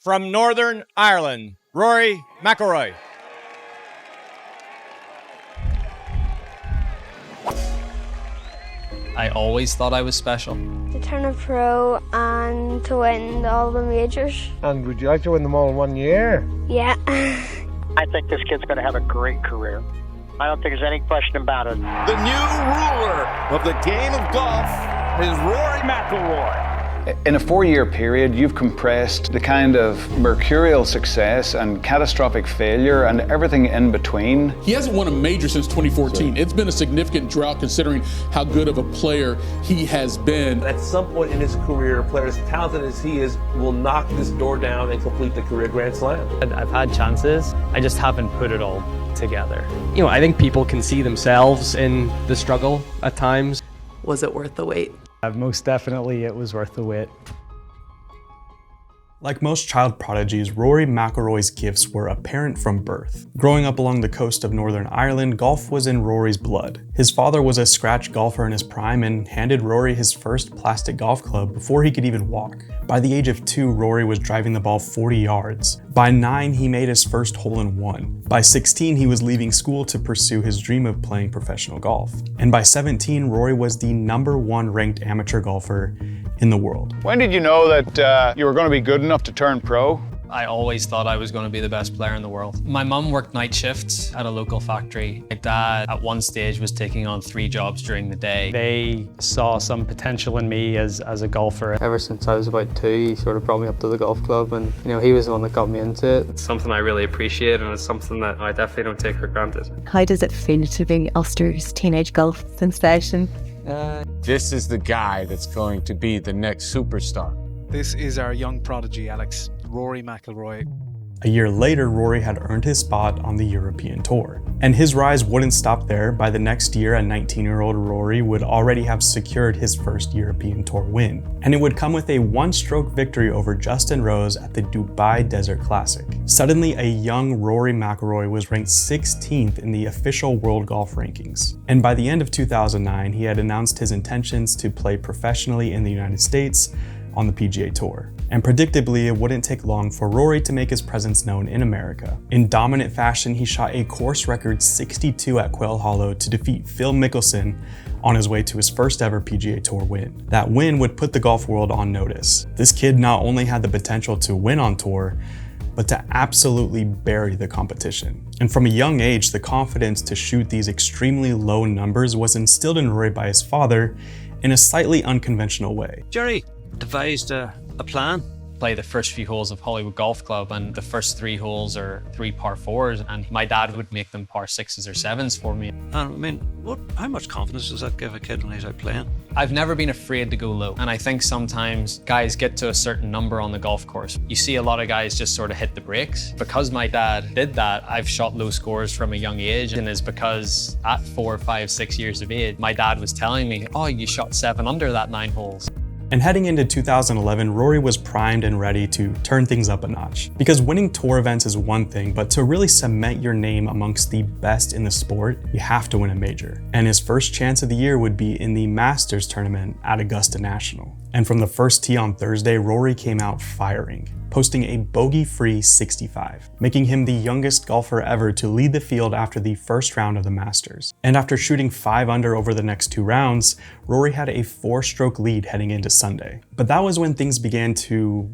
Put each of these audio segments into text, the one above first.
From Northern Ireland, Rory McIlroy. I always thought I was special. To turn a pro and to win all the majors. And would you like to win them all in 1 year? Yeah. I think this kid's going to have a great career. I don't think there's any question about it. The new ruler of the game of golf is Rory McIlroy. In a 4-year period, you've compressed the kind of mercurial success and catastrophic failure and everything in between. He hasn't won a major since 2014. It's been a significant drought considering how good of a player he has been. At some point in his career, a player as talented as he is will knock this door down and complete the career Grand Slam. I've had chances, I just haven't put it all together. You know, I think people can see themselves in the struggle at times. Was it worth the wait? Most definitely it was worth the wait. Like most child prodigies, Rory McIlroy's gifts were apparent from birth. Growing up along the coast of Northern Ireland, golf was in Rory's blood. His father was a scratch golfer in his prime and handed Rory his first plastic golf club before he could even walk. By the age of 2, Rory was driving the ball 40 yards. By 9, he made his first hole-in-one. By 16, he was leaving school to pursue his dream of playing professional golf. And by 17, Rory was the #1 ranked amateur golfer in the world. When did you know that you were going to be good enough to turn pro? I always thought I was going to be the best player in the world. My mum worked night shifts at a local factory. My dad at one stage was taking on 3 jobs during the day. They saw some potential in me as a golfer. Ever since I was about 2, he sort of brought me up to the golf club, and he was the one that got me into it. It's something I really appreciate, and it's something that I definitely don't take for granted. How does it feel to be Ulster's teenage golf sensation? This is the guy that's going to be the next superstar. This is our young prodigy, Alex, Rory McIlroy. A year later, Rory had earned his spot on the European Tour. And his rise wouldn't stop there. By the next year, a 19-year-old Rory would already have secured his first European Tour win. And it would come with a 1-stroke victory over Justin Rose at the Dubai Desert Classic. Suddenly, a young Rory McIlroy was ranked 16th in the official world golf rankings. And by the end of 2009, he had announced his intentions to play professionally in the United States on the PGA Tour. And predictably, it wouldn't take long for Rory to make his presence known in America. In dominant fashion, he shot a course record 62 at Quail Hollow to defeat Phil Mickelson on his way to his first ever PGA Tour win. That win would put the golf world on notice. This kid not only had the potential to win on tour, but to absolutely bury the competition. And from a young age, the confidence to shoot these extremely low numbers was instilled in Rory by his father in a slightly unconventional way. Jerry devised a plan. Play the first few holes of Hollywood Golf Club, and the first 3 holes are 3 par 4s, and my dad would make them par 6s or 7s for me. And I mean, how much confidence does that give a kid when he's out playing? I've never been afraid to go low, and I think sometimes guys get to a certain number on the golf course. You see a lot of guys just sort of hit the brakes. Because my dad did that, I've shot low scores from a young age, and it's because at 4, 5, 6 years of age, my dad was telling me, oh, you shot 7 under that 9 holes. And heading into 2011, Rory was primed and ready to turn things up a notch. Because winning tour events is one thing, but to really cement your name amongst the best in the sport, you have to win a major. And his first chance of the year would be in the Masters tournament at Augusta National. And from the first tee on Thursday, Rory came out firing, posting a bogey-free 65, making him the youngest golfer ever to lead the field after the first round of the Masters. And after shooting 5 under over the next 2 rounds, Rory had a 4-stroke lead heading into Sunday. But that was when things began to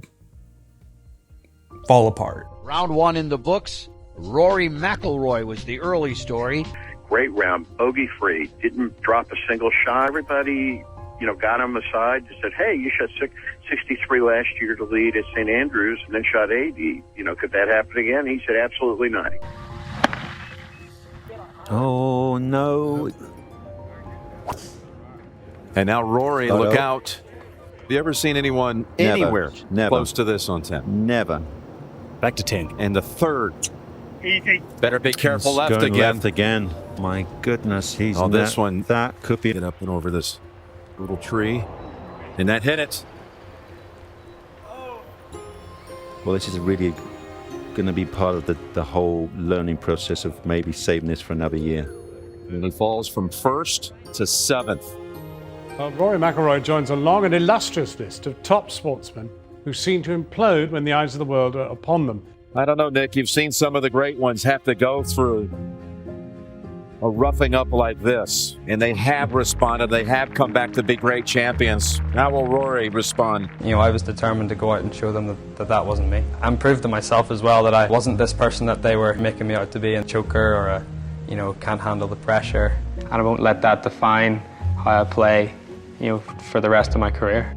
fall apart. Round 1 in the books. Rory McIlroy was the early story. Great round, bogey-free, didn't drop a single shot. Everybody got him aside and said, hey, you shot 63 last year to lead at St. Andrews and then shot 80. Could that happen again? He said, absolutely not. Oh, no. And now Rory, look out. Have you ever seen anyone anywhere close to this on 10? Never. Back to 10. And the third. Easy. Better be careful. He's left going again. Left again. My goodness, he's on this one. That could be get up and over this little tree, and that hit it. Well, this is really going to be part of the whole learning process of maybe saving this for another year. And he falls from 1st to 7th. Well, Rory McIlroy joins a long and illustrious list of top sportsmen who seem to implode when the eyes of the world are upon them. I don't know, Nick. You've seen some of the great ones have to go through a roughing up like this, and they have responded. They have come back to be great champions. How will Rory respond? You know, I was determined to go out and show them that wasn't me. And prove to myself as well that I wasn't this person that they were making me out to be, a choker or a, you know, can't handle the pressure. And I won't let that define how I play, you know, for the rest of my career.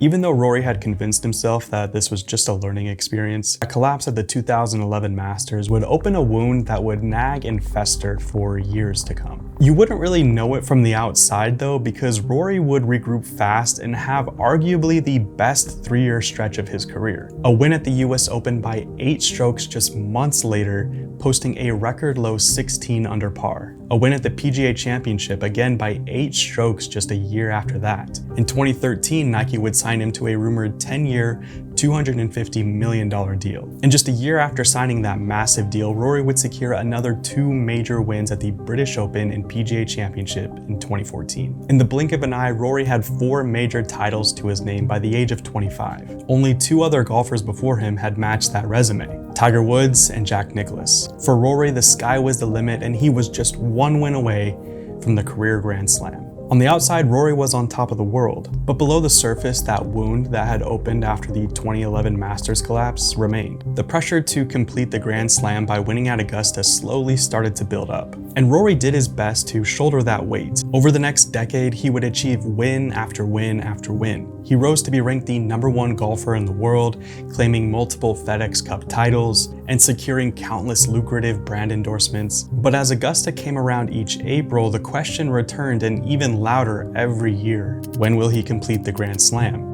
Even though Rory had convinced himself that this was just a learning experience, a collapse at the 2011 Masters would open a wound that would nag and fester for years to come. You wouldn't really know it from the outside though, because Rory would regroup fast and have arguably the best 3-year stretch of his career. A win at the US Open by 8 strokes just months later, posting a record low 16 under par. A win at the PGA Championship again by 8 strokes just a year after that. In 2013, Nike would sign him to a rumored 10-year, $250 million deal. And just a year after signing that massive deal, Rory would secure another 2 major wins at the British Open and PGA Championship in 2014. In the blink of an eye, Rory had 4 major titles to his name by the age of 25. Only 2 other golfers before him had matched that resume, Tiger Woods and Jack Nicklaus. For Rory, the sky was the limit, and he was just 1 win away from the career Grand Slam. On the outside, Rory was on top of the world, but below the surface, that wound that had opened after the 2011 Masters collapse remained. The pressure to complete the Grand Slam by winning at Augusta slowly started to build up, and Rory did his best to shoulder that weight. Over the next decade, he would achieve win after win after win. He rose to be ranked the #1 golfer in the world, claiming multiple FedEx Cup titles and securing countless lucrative brand endorsements. But as Augusta came around each April, the question returned, and even louder every year: when will he complete the Grand Slam?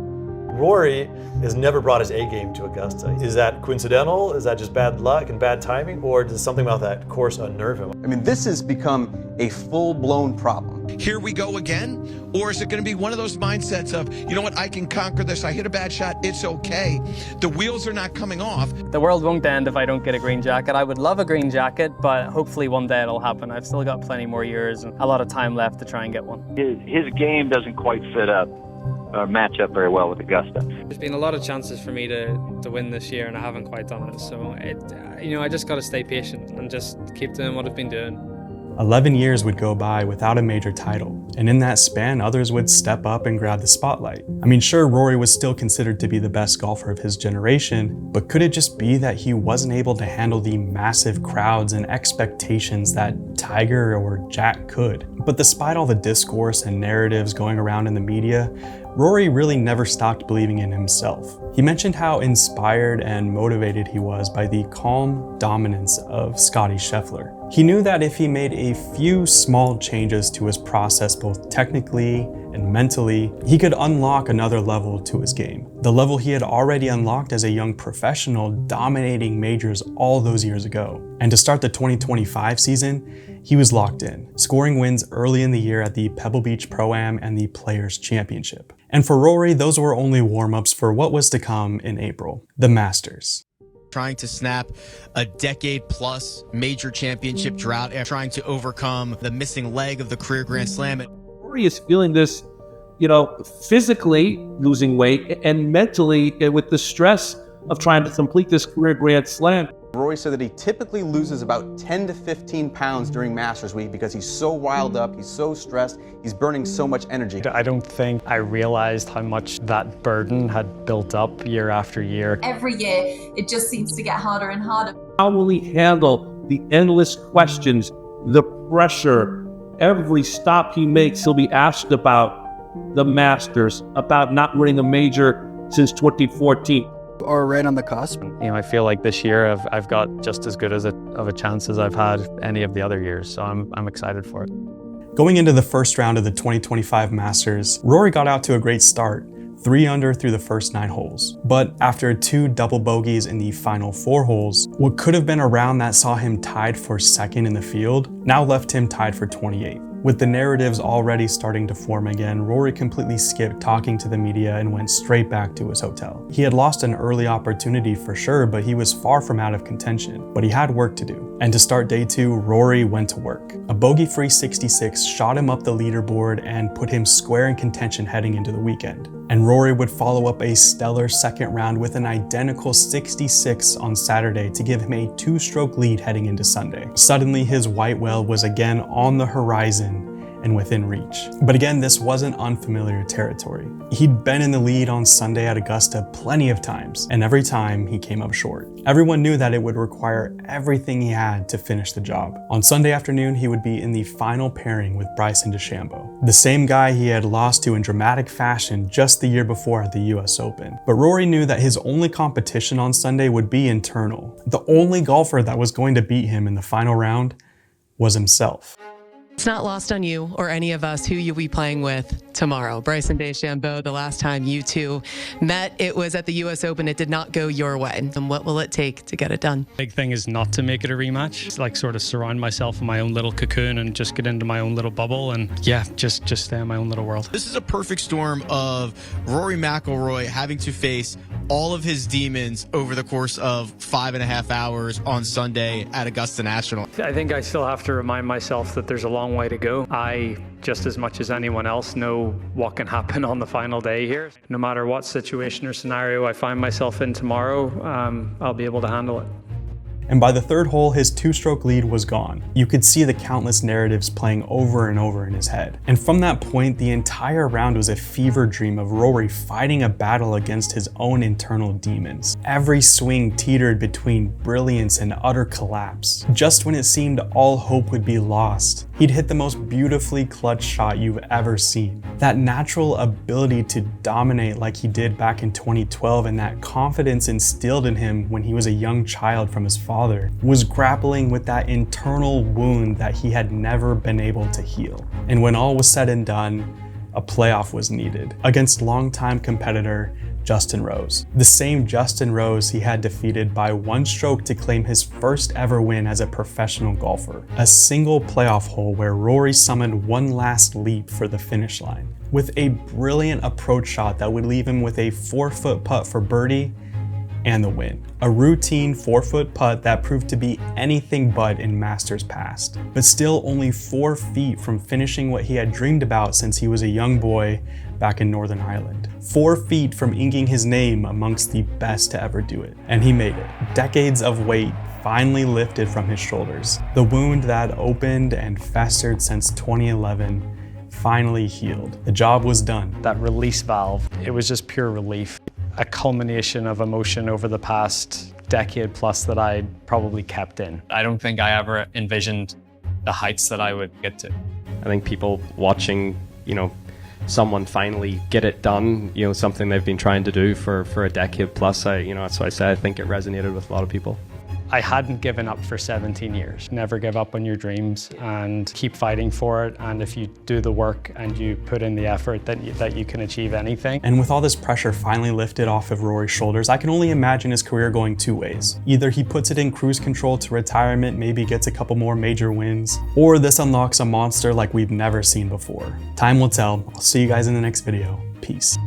Rory has never brought his A game to Augusta. Is that coincidental? Is that just bad luck and bad timing? Or does something about that course unnerve him? I mean, this has become a full-blown problem. Here we go again? Or is it going to be one of those mindsets of, you know what, I can conquer this, I hit a bad shot, it's okay. The wheels are not coming off. The world won't end if I don't get a green jacket. I would love a green jacket, but hopefully one day it'll happen. I've still got plenty more years and a lot of time left to try and get one. His game doesn't quite fit up or match up very well with Augusta. There's been a lot of chances for me to win this year, and I haven't quite done it. So, I just got to stay patient and just keep doing what I've been doing. 11 years would go by without a major title, and in that span, others would step up and grab the spotlight. I mean, sure, Rory was still considered to be the best golfer of his generation, but could it just be that he wasn't able to handle the massive crowds and expectations that Tiger or Jack could? But despite all the discourse and narratives going around in the media, Rory really never stopped believing in himself. He mentioned how inspired and motivated he was by the calm dominance of Scottie Scheffler. He knew that if he made a few small changes to his process, both technically and mentally, he could unlock another level to his game. The level he had already unlocked as a young professional, dominating majors all those years ago. And to start the 2025 season, he was locked in, scoring wins early in the year at the Pebble Beach Pro-Am and the Players' Championship. And for Rory, those were only warm-ups for what was to come in April, the Masters. Trying to snap a decade-plus major championship drought and trying to overcome the missing leg of the career Grand Slam. Rory is feeling this, physically losing weight and mentally with the stress of trying to complete this career Grand Slam. Rory said that he typically loses about 10 to 15 pounds during Masters Week because he's so riled up, he's so stressed, he's burning so much energy. I don't think I realized how much that burden had built up year after year. Every year, it just seems to get harder and harder. How will he handle the endless questions, the pressure? Every stop he makes, he'll be asked about the Masters, about not winning a major since 2014. Or right on the cusp. I feel like this year I've got just as good of a chance as I've had any of the other years, so I'm excited for it. Going into the first round of the 2025 Masters, Rory got out to a great start, 3 under through the first 9 holes. But after 2 double bogeys in the final 4 holes, what could have been a round that saw him tied for second in the field, now left him tied for 28th. With the narratives already starting to form again, Rory completely skipped talking to the media and went straight back to his hotel. He had lost an early opportunity for sure, but he was far from out of contention. But he had work to do. And to start day 2, Rory went to work. A bogey-free 66 shot him up the leaderboard and put him square in contention heading into the weekend. And Rory would follow up a stellar second round with an identical 66 on Saturday to give him a 2-stroke lead heading into Sunday. Suddenly, his white whale was again on the horizon and within reach. But again, this wasn't unfamiliar territory. He'd been in the lead on Sunday at Augusta plenty of times, and every time he came up short. Everyone knew that it would require everything he had to finish the job. On Sunday afternoon, he would be in the final pairing with Bryson DeChambeau, the same guy he had lost to in dramatic fashion just the year before at the US Open. But Rory knew that his only competition on Sunday would be internal. The only golfer that was going to beat him in the final round was himself. It's not lost on you or any of us who you'll be playing with tomorrow. Bryson DeChambeau, the last time you two met, it was at the US Open. It did not go your way. And what will it take to get it done? Big thing is not to make it a rematch. It's like sort of surround myself in my own little cocoon and just get into my own little bubble and yeah, just stay in my own little world. This is a perfect storm of Rory McIlroy having to face all of his demons over the course of 5.5 hours on Sunday at Augusta National. I think I still have to remind myself that there's a long way to go. I, just as much as anyone else, know what can happen on the final day here. No matter what situation or scenario I find myself in tomorrow, I'll be able to handle it. And by the third hole, his 2-stroke lead was gone. You could see the countless narratives playing over and over in his head. And from that point, the entire round was a fever dream of Rory fighting a battle against his own internal demons. Every swing teetered between brilliance and utter collapse. Just when it seemed all hope would be lost, he'd hit the most beautifully clutch shot you've ever seen. That natural ability to dominate like he did back in 2012 and that confidence instilled in him when he was a young child from his father was grappling with that internal wound that he had never been able to heal. And when all was said and done, a playoff was needed against longtime competitor Justin Rose. The same Justin Rose he had defeated by 1 stroke to claim his first ever win as a professional golfer. A single playoff hole where Rory summoned one last leap for the finish line, with a brilliant approach shot that would leave him with a 4-foot putt for birdie and the win. A routine 4-foot putt that proved to be anything but in Masters past, but still only 4 feet from finishing what he had dreamed about since he was a young boy back in Northern Ireland. 4 feet from inking his name amongst the best to ever do it. And he made it. Decades of weight finally lifted from his shoulders. The wound that opened and festered since 2011 finally healed. The job was done. That release valve, it was just pure relief. A culmination of emotion over the past decade plus that I probably kept in. I don't think I ever envisioned the heights that I would get to. I think people watching, someone finally get it done, something they've been trying to do for a decade plus, that's why I say I think it resonated with a lot of people. I hadn't given up for 17 years. Never give up on your dreams and keep fighting for it. And if you do the work and you put in the effort, that you can achieve anything. And with all this pressure finally lifted off of Rory's shoulders, I can only imagine his career going 2 ways. Either he puts it in cruise control to retirement, maybe gets a couple more major wins, or this unlocks a monster like we've never seen before. Time will tell. I'll see you guys in the next video. Peace.